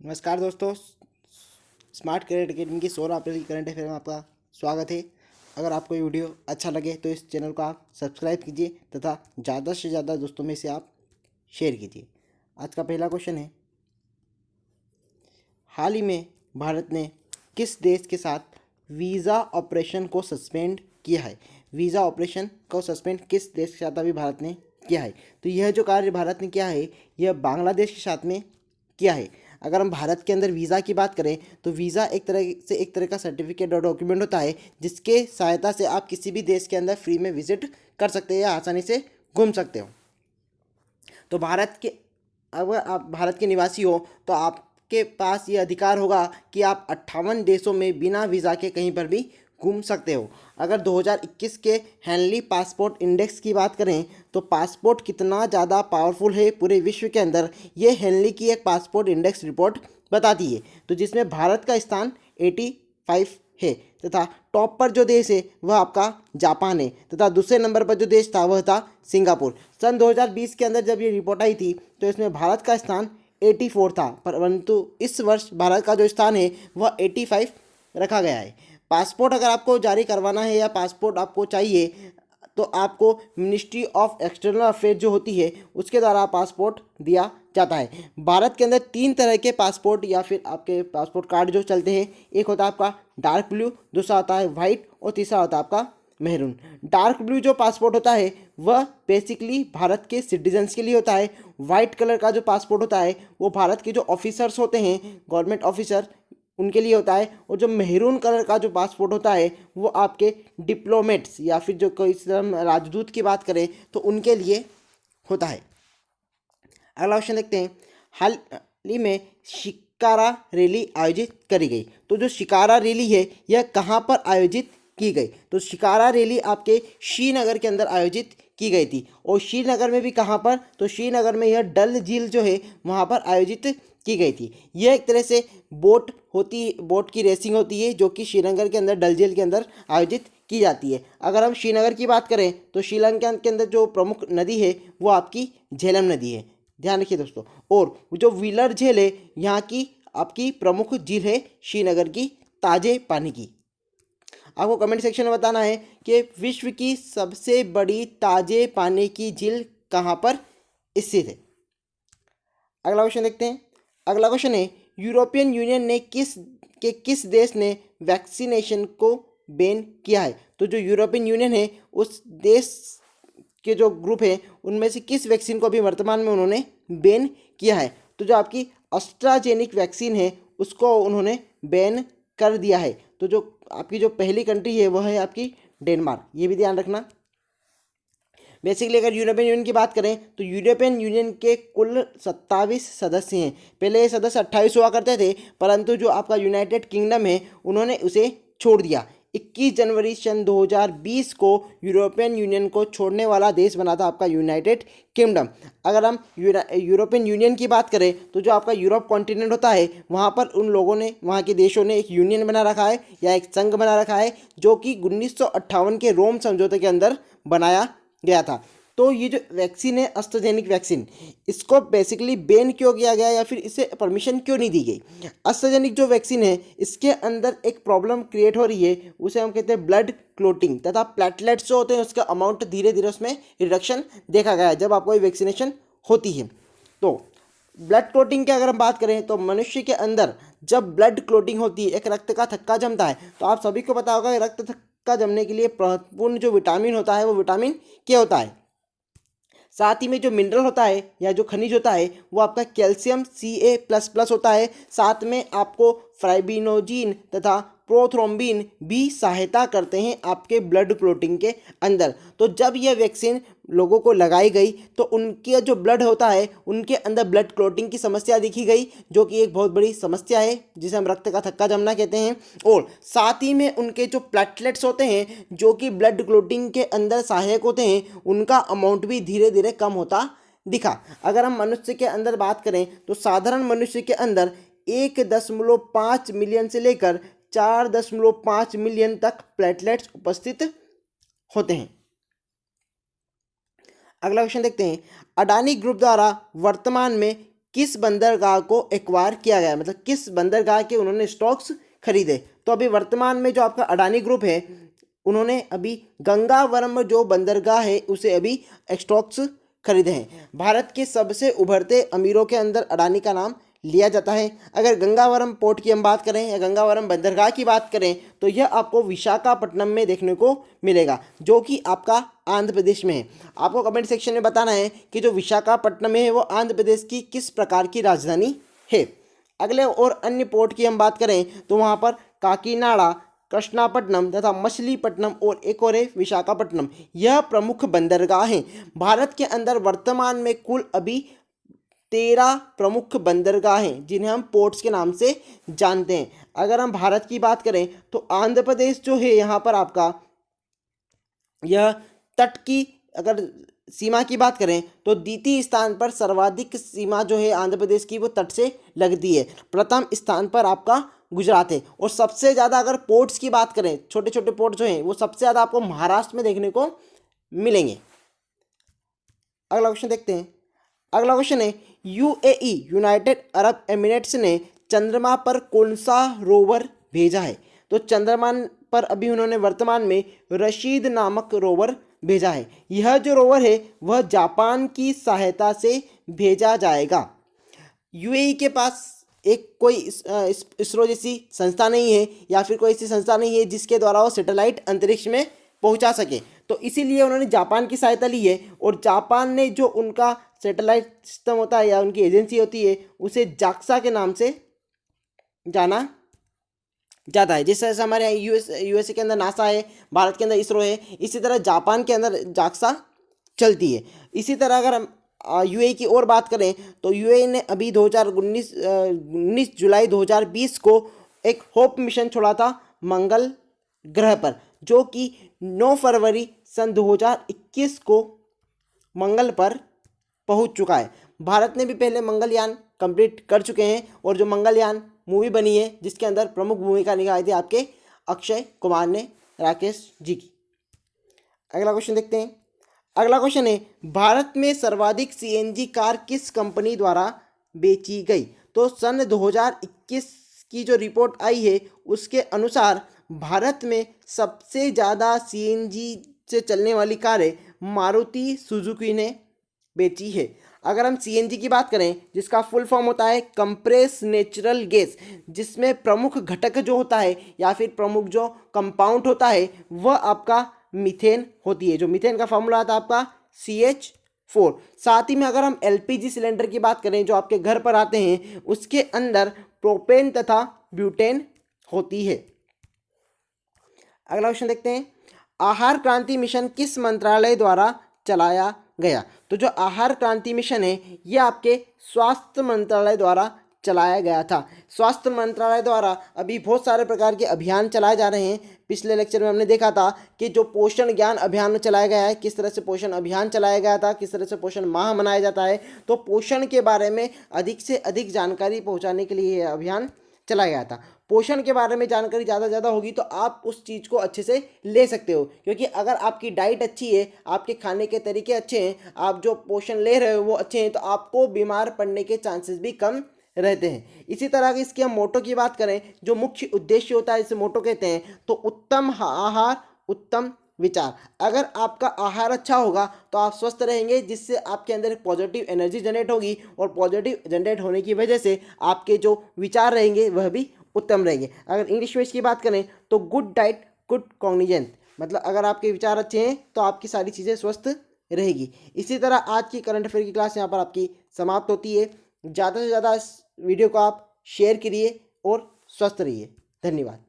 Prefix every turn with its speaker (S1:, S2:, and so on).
S1: नमस्कार दोस्तों। Smart current academy की 16 अप्रैल की करंट अफेयर में आपका स्वागत है। अगर आपको ये वीडियो अच्छा लगे तो इस चैनल को आप सब्सक्राइब कीजिए तथा ज़्यादा से ज़्यादा दोस्तों में से आप शेयर कीजिए। आज का पहला क्वेश्चन है, हाल ही में भारत ने किस देश के साथ वीज़ा ऑपरेशन को सस्पेंड किया है? वीज़ा ऑपरेशन को सस्पेंड किस देश के साथ अभी भारत ने किया है? तो यह जो कार्य भारत ने किया है यह बांग्लादेश के साथ में किया है। अगर हम भारत के अंदर वीज़ा की बात करें तो वीज़ा एक तरह का सर्टिफिकेट और डॉक्यूमेंट होता है जिसके सहायता से आप किसी भी देश के अंदर फ्री में विजिट कर सकते हैं या आसानी से घूम सकते हो। तो अगर आप भारत के निवासी हो तो आपके पास ये अधिकार होगा कि आप 58 देशों में बिना वीज़ा के कहीं पर भी घूम सकते हो। अगर 2021 के हेनली पासपोर्ट इंडेक्स की बात करें तो पासपोर्ट कितना ज़्यादा पावरफुल है पूरे विश्व के अंदर, ये हेनली की एक पासपोर्ट इंडेक्स रिपोर्ट बताती है। तो जिसमें भारत का स्थान 85 है तथा टॉप पर जो देश है वह आपका जापान है तथा दूसरे नंबर पर जो देश था वह था सिंगापुर। सन 2020 के अंदर जब ये रिपोर्ट आई थी तो इसमें भारत का स्थान 84 था, परंतु इस वर्ष भारत का जो स्थान है वह 85 रखा गया है। पासपोर्ट अगर आपको जारी करवाना है या पासपोर्ट आपको चाहिए तो आपको मिनिस्ट्री ऑफ एक्सटर्नल अफेयर जो होती है उसके द्वारा पासपोर्ट दिया जाता है। भारत के अंदर 3 तरह के पासपोर्ट या फिर आपके पासपोर्ट कार्ड जो चलते हैं, एक होता है आपका डार्क ब्लू, दूसरा होता है वाइट और तीसरा होता है आपका मेहरून। डार्क ब्लू जो पासपोर्ट होता है वह बेसिकली भारत के सिटीजन्स के लिए होता है। वाइट कलर का जो पासपोर्ट होता है वो भारत के जो ऑफिसर्स होते हैं, गवर्नमेंट ऑफिसर, उनके लिए होता है। और जो मेहरून कलर का जो पासपोर्ट होता है वो आपके डिप्लोमेट्स या फिर जो कोई राजदूत की बात करें तो उनके लिए होता है। अगला क्वेश्चन देखते हैं, हाल ही में शिकारा रैली आयोजित करी गई। तो जो शिकारा रैली है यह कहाँ पर आयोजित की गई? तो शिकारा रैली आपके श्रीनगर के अंदर आयोजित की गई थी। और श्रीनगर में भी कहाँ पर? तो श्रीनगर में यह डल झील जो है वहाँ पर आयोजित की गई थी। यह एक तरह से बोट की रेसिंग होती है जो कि श्रीनगर के अंदर डल झील के अंदर आयोजित की जाती है। अगर हम श्रीनगर की बात करें तो श्रीलंका के अंदर जो प्रमुख नदी है वो आपकी झेलम नदी है, ध्यान रखिए दोस्तों। और जो व्हीलर झील है यहाँ की आपकी प्रमुख झील है श्रीनगर की ताजे पानी की। आपको कमेंट सेक्शन में बताना है कि विश्व की सबसे बड़ी ताजे पानी की झील कहाँ पर स्थित है। अगला क्वेश्चन देखते हैं। अगला क्वेश्चन है, यूरोपियन यूनियन ने किस देश ने वैक्सीनेशन को बैन किया है? तो जो यूरोपियन यूनियन है उस देश के जो ग्रुप है उनमें से किस वैक्सीन को अभी वर्तमान में उन्होंने बैन किया है? तो जो आपकी एस्ट्राजेनिक वैक्सीन है उसको उन्होंने बैन कर दिया है। तो जो आपकी जो पहली कंट्री है वह है आपकी डेनमार्क, ये भी ध्यान रखना। बेसिकली अगर यूरोपियन यूनियन की बात करें तो यूरोपियन यूनियन के कुल 27 सदस्य हैं। पहले ये सदस्य 28 हुआ करते थे, परंतु जो आपका यूनाइटेड किंगडम है उन्होंने उसे छोड़ दिया। 21 जनवरी सन 2020 को यूरोपियन यूनियन को छोड़ने वाला देश बना था आपका यूनाइटेड किंगडम। अगर हम यूरोपियन यूनियन की बात करें तो जो आपका यूरोप कॉन्टिनेंट होता है वहाँ पर उन लोगों ने, वहाँ के देशों ने एक यूनियन बना रखा है या एक संघ बना रखा है जो कि 1958 के रोम समझौते के अंदर बनाया गया था। तो ये जो वैक्सीन है एस्ट्राजेनिक वैक्सीन, इसको बेसिकली बैन क्यों किया गया या फिर इसे परमिशन क्यों नहीं दी गई? एस्ट्राजेनिक जो वैक्सीन है इसके अंदर एक प्रॉब्लम क्रिएट हो रही है, उसे हम कहते हैं ब्लड क्लोटिंग तथा प्लेटलेट्स जो होते हैं उसका अमाउंट धीरे धीरे उसमें रिडक्शन देखा गया है जब आपको ये वैक्सीनेशन होती है। तो ब्लड क्लोटिंग की अगर हम बात करें तो मनुष्य के अंदर जब ब्लड क्लोटिंग होती है, एक रक्त का थक्का जमता है, तो आप सभी को पता होगा रक्त थक्का जमने के लिए महत्वपूर्ण जो विटामिन होता है वो विटामिन के होता है। साथ ही में जो मिनरल होता है या जो खनिज होता है वो आपका कैल्शियम Ca++ होता है। साथ में आपको फाइब्रिनोजिन तथा प्रोथ्रोम्बिन भी सहायता करते हैं आपके ब्लड क्लोटिंग के अंदर। तो जब यह वैक्सीन लोगों को लगाई गई तो उनके जो ब्लड होता है उनके अंदर ब्लड क्लोटिंग की समस्या दिखी गई, जो कि एक बहुत बड़ी समस्या है जिसे हम रक्त का थक्का जमना कहते हैं। और साथ ही में उनके जो प्लेटलेट्स होते हैं जो कि ब्लड क्लोटिंग के अंदर सहायक होते हैं उनका अमाउंट भी धीरे धीरे कम होता दिखा। अगर हम मनुष्य के अंदर बात करें तो साधारण मनुष्य के अंदर 1.5 मिलियन से लेकर 4.5 मिलियन तक प्लेटलेट्स उपस्थित होते हैं। अगला क्वेश्चन देखते हैं, अडानी ग्रुप द्वारा वर्तमान में किस बंदरगाह को एक्वायर किया गया, मतलब किस बंदरगाह के उन्होंने स्टॉक्स खरीदे। तो अभी वर्तमान में जो आपका अडानी ग्रुप है उन्होंने अभी गंगावरम जो बंदरगाह है उसे अभी स्टॉक्स खरीदे हैं। भारत के सबसे उभरते अमीरों के अंदर अडानी का नाम लिया जाता है। अगर गंगावरम पोर्ट की हम बात करें या गंगावरम बंदरगाह की बात करें तो यह आपको विशाखापट्टनम में देखने को मिलेगा, जो कि आपका आंध्र प्रदेश में है। आपको कमेंट सेक्शन में बताना है कि जो विशाखापट्टनम है वो आंध्र प्रदेश की किस प्रकार की राजधानी है। अगले और अन्य पोर्ट की हम बात करें तो वहाँ पर काकीनाडा, कृष्णापट्टनम तथा मछलीपट्टनम और एक और है विशाखापट्टनम, यह प्रमुख बंदरगाह हैं। भारत के अंदर वर्तमान में कुल अभी 13 प्रमुख बंदरगाह हैं जिन्हें हम पोर्ट्स के नाम से जानते हैं। अगर हम भारत की बात करें तो आंध्र प्रदेश जो है यहाँ पर आपका यह तट की अगर सीमा की बात करें तो द्वितीय स्थान पर सर्वाधिक सीमा जो है आंध्र प्रदेश की वो तट से लगती है। प्रथम स्थान पर आपका गुजरात है और सबसे ज़्यादा अगर पोर्ट्स की बात करें, छोटे छोटे पोर्ट जो हैं वो सबसे ज़्यादा आपको महाराष्ट्र में देखने को मिलेंगे। अगला क्वेश्चन देखते हैं। अगला क्वेश्चन है यूएई यूनाइटेड अरब एमिरेट्स ने चंद्रमा पर कौन सा रोवर भेजा है। तो चंद्रमा पर अभी उन्होंने वर्तमान में रशीद नामक रोवर भेजा है। यह जो रोवर है वह जापान की सहायता से भेजा जाएगा। यूएई के पास एक कोई इसरो जैसी संस्था नहीं है या फिर कोई ऐसी संस्था नहीं है जिसके द्वारा वो सैटेलाइट अंतरिक्ष में पहुंचा सके, तो इसीलिए उन्होंने जापान की सहायता ली है। और जापान ने जो उनका सैटेलाइट सिस्टम होता है या उनकी एजेंसी होती है उसे जाक्सा के नाम से जाना जाता है। जिस तरह से हमारे यहाँ यूएसए के अंदर नासा है, भारत के अंदर इसरो है, इसी तरह जापान के अंदर जाक्सा चलती है। इसी तरह अगर हम यूएई की और बात करें तो यूएई ने अभी 19 जुलाई 2020 को एक होप मिशन छोड़ा था मंगल ग्रह पर, जो कि 9 फरवरी सन 2021 को मंगल पर पहुंच चुका है। भारत ने भी पहले मंगलयान कंप्लीट कर चुके हैं और जो मंगलयान मूवी बनी है जिसके अंदर प्रमुख भूमिका निभाई थी आपके अक्षय कुमार ने, राकेश जी की। अगला क्वेश्चन देखते हैं। अगला क्वेश्चन है भारत में सर्वाधिक सीएनजी कार किस कंपनी द्वारा बेची गई। तो सन 2021 की जो रिपोर्ट आई है उसके अनुसार भारत में सबसे ज़्यादा सीएनजी से चलने वाली कारें मारुति सुजुकी ने बेची है। अगर हम सीएनजी की बात करें जिसका फुल फॉर्म होता है कंप्रेस नेचुरल गैस, जिसमें प्रमुख घटक जो होता है या फिर प्रमुख जो कंपाउंड होता है वह आपका मीथेन होती है। जो मीथेन का फॉर्मूला आता है आपका CH4। साथ ही में अगर हम LPG सिलेंडर की बात करें जो आपके घर पर आते हैं उसके अंदर प्रोपेन तथा ब्यूटेन होती है। अगला क्वेश्चन देखते हैं। आहार क्रांति मिशन किस मंत्रालय द्वारा चलाया गया। तो जो आहार क्रांति मिशन है ये आपके स्वास्थ्य मंत्रालय द्वारा चलाया गया था। स्वास्थ्य मंत्रालय द्वारा अभी बहुत सारे प्रकार के अभियान चलाए जा रहे हैं। पिछले लेक्चर में हमने देखा था कि जो पोषण ज्ञान अभियान चलाया गया है, किस तरह से पोषण अभियान चलाया गया था, किस तरह से पोषण माह मनाया जाता है। तो पोषण के बारे में अधिक से अधिक जानकारी पहुंचाने के लिए यह अभियान चलाया गया था। पोषण के बारे में जानकारी ज़्यादा होगी तो आप उस चीज़ को अच्छे से ले सकते हो, क्योंकि अगर आपकी डाइट अच्छी है, आपके खाने के तरीके अच्छे हैं, आप जो पोषण ले रहे हो वो अच्छे हैं, तो आपको बीमार पड़ने के चांसेस भी कम रहते हैं। इसी तरह की इसके हम मोटो की बात करें, जो मुख्य उद्देश्य होता है इसे मोटो कहते हैं, तो उत्तम आहार उत्तम विचार। अगर आपका आहार अच्छा होगा तो आप स्वस्थ रहेंगे, जिससे आपके अंदर एक पॉजिटिव एनर्जी जनरेट होगी और पॉजिटिव जनरेट होने की वजह से आपके जो विचार रहेंगे वह भी उत्तम रहेंगे। अगर इंग्लिश में इसकी बात करें तो गुड डाइट गुड कॉग्निजेंस, मतलब अगर आपके विचार अच्छे हैं तो आपकी सारी चीज़ें स्वस्थ रहेगी। इसी तरह आज की करंट अफेयर की क्लास यहाँ पर आपकी समाप्त होती है। ज़्यादा से ज़्यादा इस वीडियो को आप शेयर करिए और स्वस्थ रहिए। धन्यवाद।